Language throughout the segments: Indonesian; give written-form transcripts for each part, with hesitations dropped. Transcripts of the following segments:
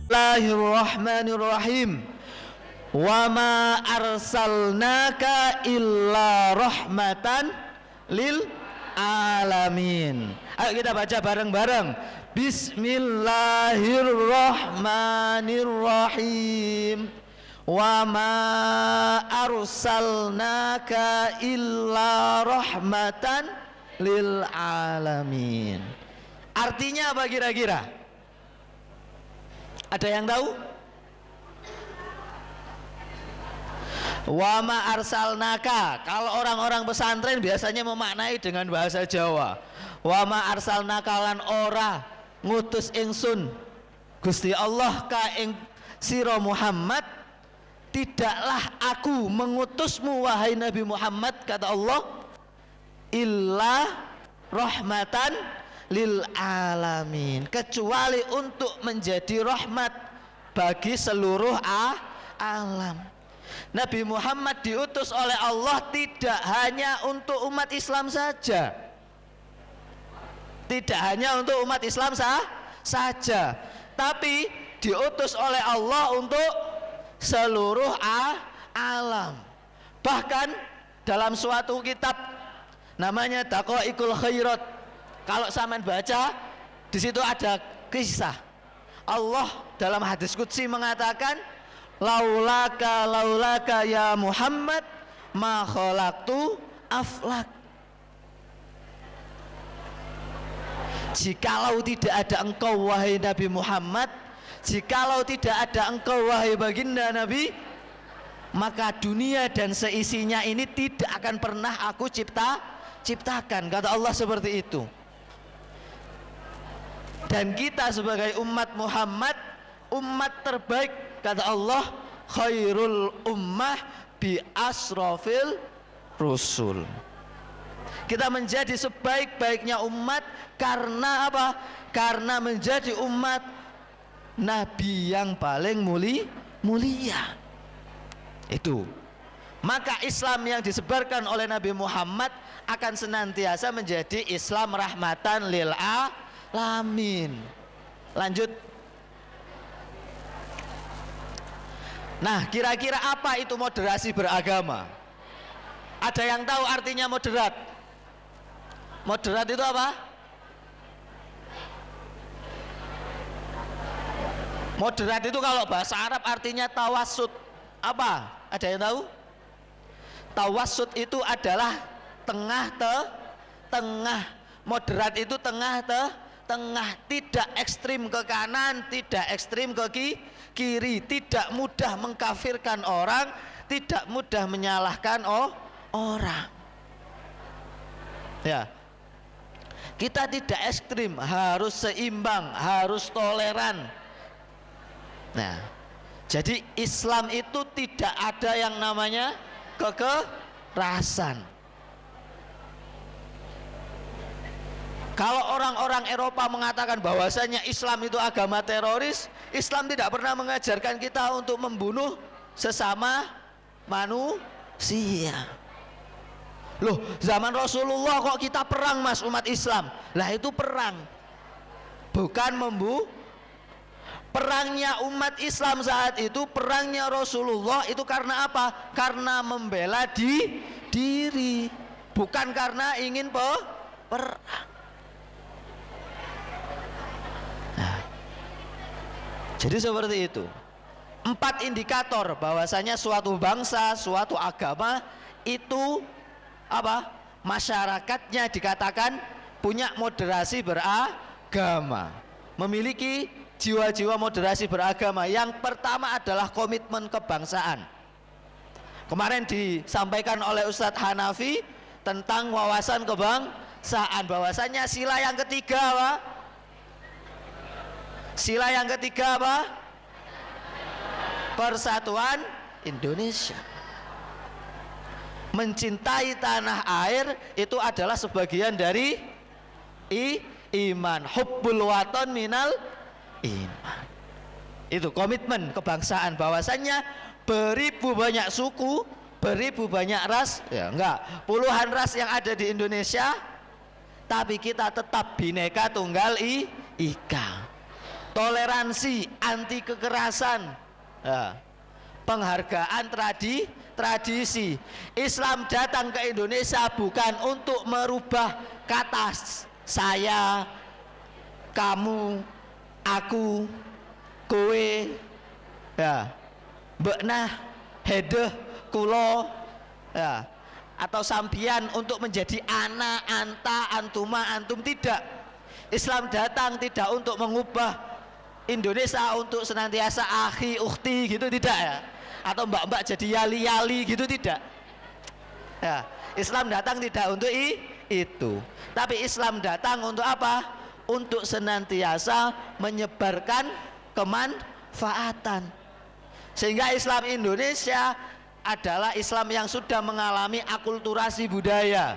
Bismillahirrahmanirrahim. Wa ma arsalnaka illa rahmatan lil alamin. Ayo kita baca bareng-bareng. Bismillahirrahmanirrahim. Wa ma arsalnaka illa rahmatan lil alamin. Artinya apa kira-kira? Ada yang tahu? Wa ma arsalnaka, kalau orang-orang pesantren biasanya memaknai dengan bahasa Jawa. Wa ma arsalnaka lan ora ngutus ingsun Gusti Allah ka ing sira Muhammad, tidaklah aku mengutusmu wahai Nabi Muhammad, kata Allah, illa rahmatan lil alamin, kecuali untuk menjadi rahmat bagi seluruh alam. Nabi Muhammad diutus oleh Allah tidak hanya untuk umat Islam saja, tidak hanya untuk umat Islam saja, tapi diutus oleh Allah untuk seluruh alam. Bahkan dalam suatu kitab namanya Daqaiqul Khairat, kalau sampean baca di situ ada kisah Allah dalam hadis qudsi mengatakan, laulaka ya Muhammad ma khalaqtu aflak. Jikalau tidak ada engkau wahai Nabi Muhammad, jikalau tidak ada engkau wahai baginda Nabi, maka dunia dan seisinya ini tidak akan pernah aku ciptakan, kata Allah seperti itu. Dan kita sebagai umat Muhammad, umat terbaik, kata Allah, khairul ummah bi asrafil rusul. Kita menjadi sebaik-baiknya umat karena apa? Karena menjadi umat Nabi yang paling mulia. Itu. Maka Islam yang disebarkan oleh Nabi Muhammad akan senantiasa menjadi Islam rahmatan lil alamin. Lanjut. Nah, kira-kira apa itu moderasi beragama? Ada yang tahu artinya moderat? Moderat itu apa? Moderat itu kalau bahasa Arab artinya tawassut. Apa? Ada yang tahu? Tawassut itu adalah tengah. Moderat itu tengah, tidak ekstrim ke kanan, tidak ekstrim ke kiri, tidak mudah mengkafirkan orang, tidak mudah menyalahkan orang. Ya, kita tidak ekstrim, harus seimbang, harus toleran. Nah, jadi Islam itu tidak ada yang namanya kekerasan. Kalau orang-orang Eropa mengatakan bahwasanya Islam itu agama teroris, Islam tidak pernah mengajarkan kita untuk membunuh sesama manusia. Loh, zaman Rasulullah kok kita perang, Mas, umat Islam? Lah itu perang, bukan perangnya umat Islam saat itu, perangnya Rasulullah itu karena apa? Karena membela diri, bukan karena ingin perang. Jadi seperti itu. 4 indikator bahwasanya suatu bangsa, suatu agama itu apa? Masyarakatnya dikatakan punya moderasi beragama, memiliki jiwa-jiwa moderasi beragama. Yang pertama adalah komitmen kebangsaan. Kemarin disampaikan oleh Ustadz Hanafi tentang wawasan kebangsaan, bahwasanya sila yang ketiga apa? Sila yang ketiga apa? Persatuan Indonesia. Mencintai tanah air itu adalah sebagian dari iman. Hubbul waton minal iman. Itu komitmen kebangsaan, bahwasannya beribu banyak suku, beribu banyak ras, ya enggak, puluhan ras yang ada di Indonesia, tapi kita tetap Bhinneka Tunggal Ika. toleransi, anti kekerasan, ya, penghargaan tradisi. Islam datang ke Indonesia bukan untuk merubah kata saya, kamu, aku, kowe, ya, beknah, hedeh, kulo, ya, atau sampian untuk menjadi ana, anta, antuma, antum. Tidak. Islam datang tidak untuk mengubah Indonesia untuk senantiasa akhi, ukhti gitu, tidak ya, atau mbak-mbak jadi yali-yali gitu, tidak ya. Islam datang tidak untuk itu, tapi Islam datang untuk apa? Untuk senantiasa menyebarkan kemanfaatan. Sehingga Islam Indonesia adalah Islam yang sudah mengalami akulturasi budaya.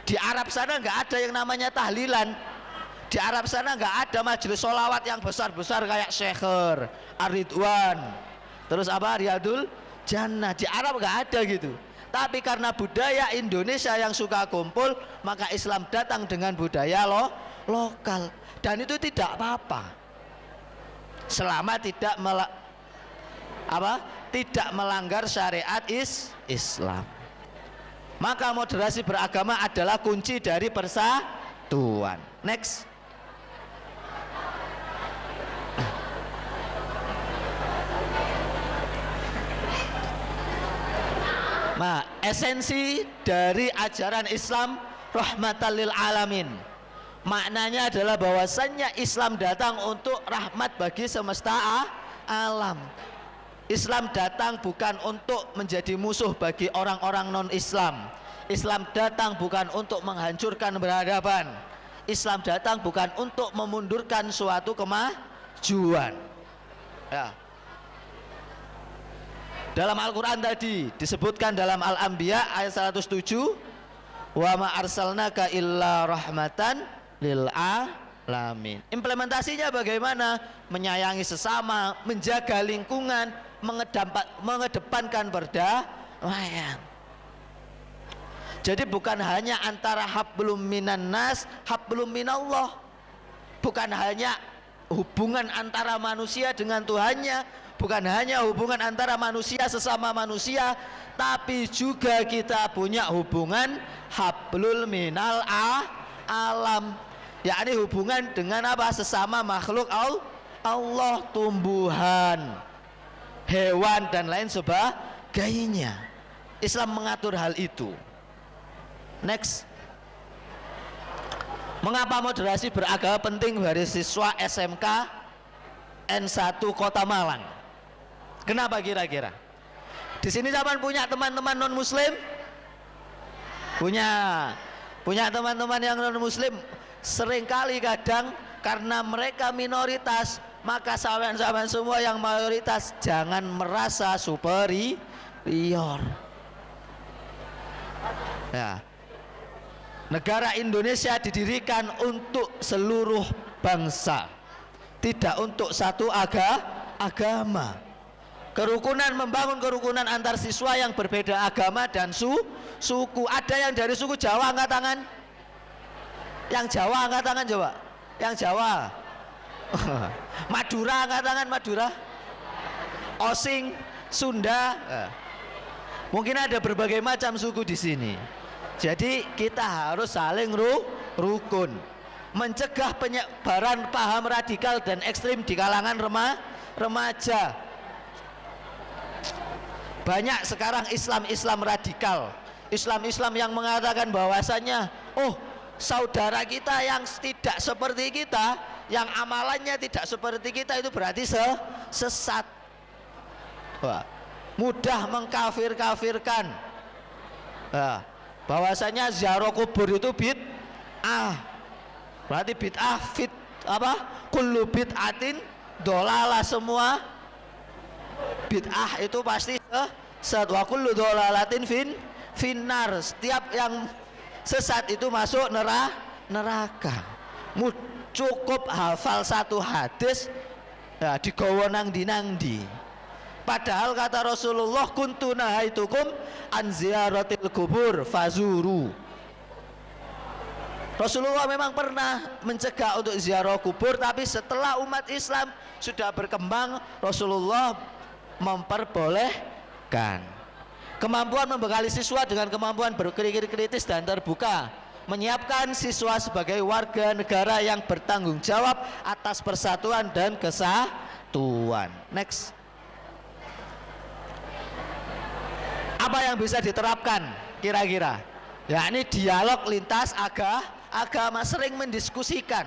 Di Arab sana nggak ada yang namanya tahlilan. Di Arab sana nggak ada majelis sholawat yang besar-besar kayak Syekhar, Ar-Ridwan, terus apa, Riyadul Jannah. Di Arab nggak ada gitu. Tapi karena budaya Indonesia yang suka kumpul, maka Islam datang dengan budaya lokal. Dan itu tidak apa-apa selama tidak tidak melanggar syariat Islam. Maka moderasi beragama adalah kunci dari persatuan. Next. Nah, esensi dari ajaran Islam rahmatan lil alamin, maknanya adalah bahwasannya Islam datang untuk rahmat bagi semesta alam. Islam datang bukan untuk menjadi musuh bagi orang-orang non-Islam. Islam datang bukan untuk menghancurkan peradaban. Islam datang bukan untuk memundurkan suatu kemajuan, ya. Dalam Al-Quran tadi disebutkan dalam Al-Anbiya ayat 107, wa ma arsalnaka illa rahmatan lil alamin. Implementasinya bagaimana? Menyayangi sesama, menjaga lingkungan, mengedepankan perdamaian. Jadi bukan hanya antara hablum minan nas, hablum minallah. Bukan hanya hubungan antara manusia dengan Tuhannya, bukan hanya hubungan antara manusia sesama manusia, tapi juga kita punya hubungan hablul minal alam, yakni hubungan dengan apa? Sesama makhluk Allah, tumbuhan, hewan dan lain sebagainya. Islam mengatur hal itu. Next. Mengapa moderasi beragama penting bagi siswa SMK N1 Kota Malang? Kenapa kira-kira? Di sini zaman punya teman-teman non muslim? Punya teman-teman yang non muslim. Seringkali kadang karena mereka minoritas, maka sahabat-sahabat semua yang mayoritas jangan merasa superior. Ya. Negara Indonesia didirikan untuk seluruh bangsa, tidak untuk satu agama. Kerukunan, membangun kerukunan antar siswa yang berbeda agama dan suku. Ada yang dari suku Jawa angkat tangan? Yang Jawa angkat tangan coba. Yang Jawa. Madura angkat tangan, Madura. Osing, Sunda. Mungkin ada berbagai macam suku di sini. Jadi kita harus saling rukun, mencegah penyebaran paham radikal dan ekstrim di kalangan remaja. Banyak sekarang Islam radikal, Islam yang mengatakan bahwasannya, oh saudara kita yang tidak seperti kita, yang amalannya tidak seperti kita, itu berarti sesat. Wah, mudah mengkafir-kafirkan. Bahwasanya ziarah kubur itu bid'ah. Berarti bid'ah kullu bid'atin dolalah, semua bid'ah itu pasti sesat. Wa kullu dolalatin finnar, setiap yang sesat itu masuk neraka. Cukup hafal satu hadis ya, digawa nang di. Padahal kata Rasulullah, kuntu nahaitukum an ziyaratil kubur fazuru. Rasulullah memang pernah mencegah untuk ziarah kubur, tapi setelah umat Islam sudah berkembang, Rasulullah memperbolehkan. Kemampuan membekali siswa dengan kemampuan berpikir kritis dan terbuka, menyiapkan siswa sebagai warga negara yang bertanggung jawab atas persatuan dan kesatuan. Next. Apa yang bisa diterapkan kira-kira? Yakni dialog lintas agama, sering mendiskusikan.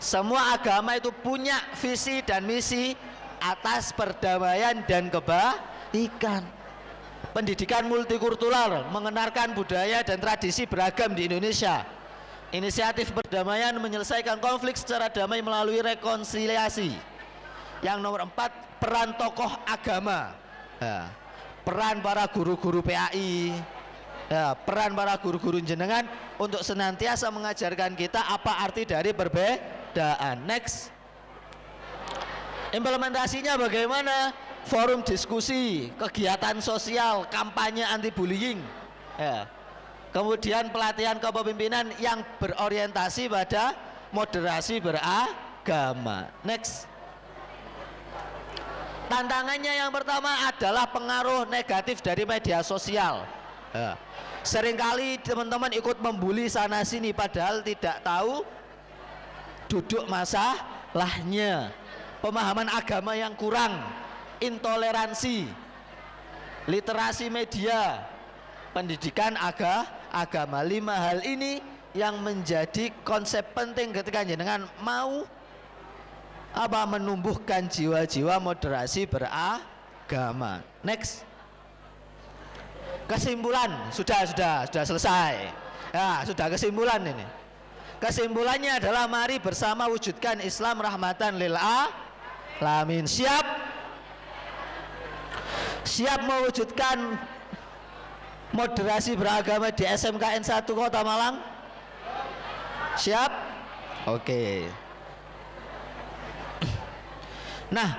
Semua agama itu punya visi dan misi atas perdamaian dan kebaikan. Pendidikan multikultural, mengenalkan budaya dan tradisi beragam di Indonesia. Inisiatif perdamaian menyelesaikan konflik secara damai melalui rekonsiliasi. Yang nomor 4, peran tokoh agama. Ya, peran para guru-guru PAI, ya, peran para guru-guru jenengan untuk senantiasa mengajarkan kita apa arti dari perbedaan. Next. Implementasinya bagaimana? Forum diskusi, kegiatan sosial, kampanye anti bullying, ya. Kemudian pelatihan kepemimpinan yang berorientasi pada moderasi beragama. Next. Tantangannya yang pertama adalah pengaruh negatif dari media sosial, ya. Seringkali teman-teman ikut membuli sana sini padahal tidak tahu duduk masalahnya. Pemahaman agama yang kurang, intoleransi, literasi media, pendidikan agama. 5 hal ini yang menjadi konsep penting ketika jenengan mau menumbuhkan jiwa-jiwa moderasi beragama. Next. Kesimpulan sudah selesai. Ya, sudah kesimpulan ini. Kesimpulannya adalah mari bersama wujudkan Islam rahmatan lil alamin. Siap mewujudkan moderasi beragama di SMKN 1 Kota Malang? Siap? Oke. Nah,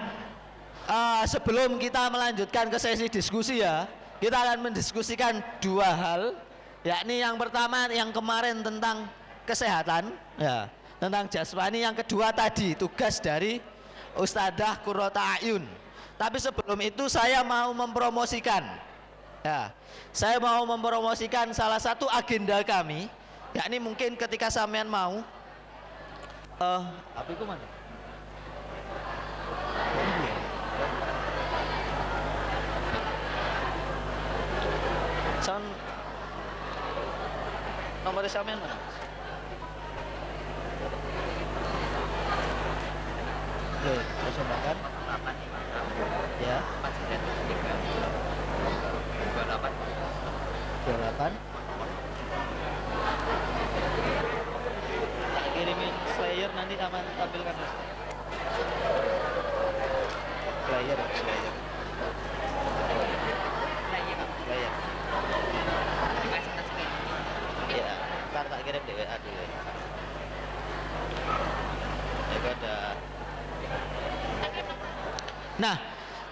sebelum kita melanjutkan ke sesi diskusi ya, kita akan mendiskusikan 2 hal, yakni yang pertama yang kemarin tentang kesehatan, ya, tentang jasmani. Yang kedua tadi tugas dari Ustadzah Qurrata A'yun. Tapi sebelum itu saya mau mempromosikan, ya, saya mau mempromosikan salah satu agenda kami, yakni mungkin ketika sampean mau, apa itu mana? Sound nomor sampean mana? Terus makan? Ya. 28. Tak kirimin slayer nanti aman tampilkan. Slayer. Ya, ntar tak kirim di WA dulu. Ya ada. Nah,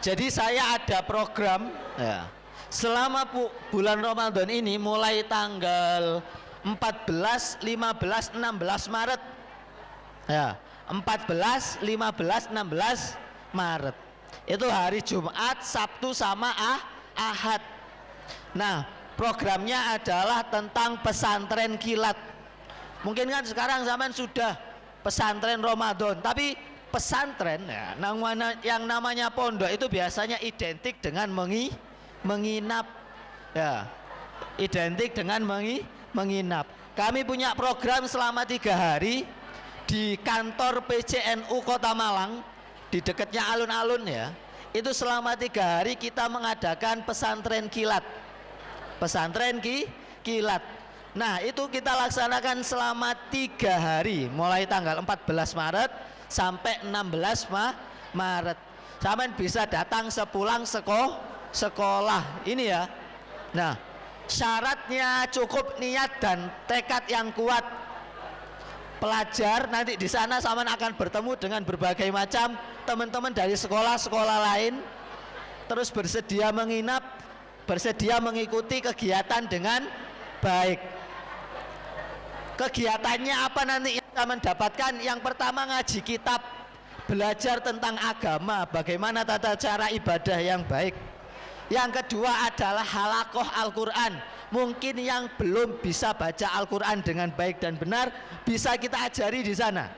jadi saya ada program, ya, selama bulan Ramadan ini mulai tanggal 14, 15, 16 Maret, ya, 14, 15, 16 Maret itu hari Jumat, Sabtu sama Ahad. Nah, programnya adalah tentang pesantren kilat. Mungkin kan sekarang zaman sudah pesantren Ramadan, tapi pesantren, ya, yang namanya pondok itu biasanya identik dengan menginap, ya, identik dengan menginap. Kami punya program selama 3 hari di kantor PCNU Kota Malang, di dekatnya alun-alun, ya. Itu selama 3 hari kita mengadakan pesantren kilat, kilat. Nah, itu kita laksanakan selama 3 hari, mulai tanggal 14 Maret sampai 16 Maret. Sampai bisa datang sepulang sekolah ini, ya. Nah, syaratnya cukup niat dan tekad yang kuat. Pelajar nanti di sana sama akan bertemu dengan berbagai macam teman-teman dari sekolah-sekolah lain, terus bersedia menginap, bersedia mengikuti kegiatan dengan baik. Kegiatannya apa nanti yang kita mendapatkan? Yang pertama ngaji kitab, belajar tentang agama, bagaimana tata cara ibadah yang baik. Yang kedua adalah halakoh Al-Quran. Mungkin yang belum bisa baca Al-Quran dengan baik dan benar, bisa kita ajari di sana.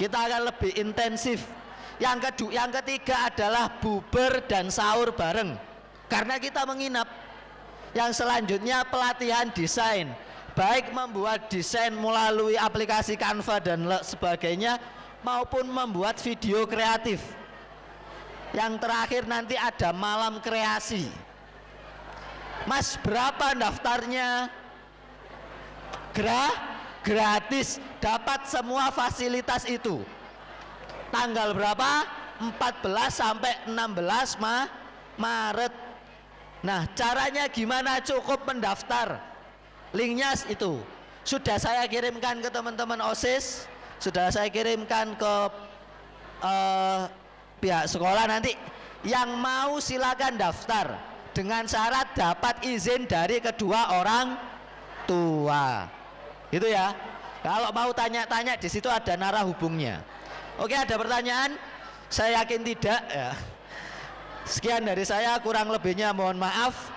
Kita akan lebih intensif. Yang ketiga adalah buber dan sahur bareng, karena kita menginap. Yang selanjutnya pelatihan desain, baik membuat desain melalui aplikasi Canva dan sebagainya, maupun membuat video kreatif. Yang terakhir nanti ada malam kreasi. Mas, berapa daftarnya? Gratis, dapat semua fasilitas itu. Tanggal berapa? 14 sampai 16 Maret. Nah, caranya gimana? Cukup mendaftar. Linknya itu sudah saya kirimkan ke teman-teman OSIS, sudah saya kirimkan ke pihak sekolah. Nanti yang mau silakan daftar dengan syarat dapat izin dari kedua orang tua. Itu ya. Kalau mau tanya-tanya di situ ada narah hubungnya. Oke, ada pertanyaan? Saya yakin tidak ya. Sekian dari saya, kurang lebihnya mohon maaf.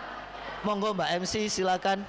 Monggo Mbak MC silakan.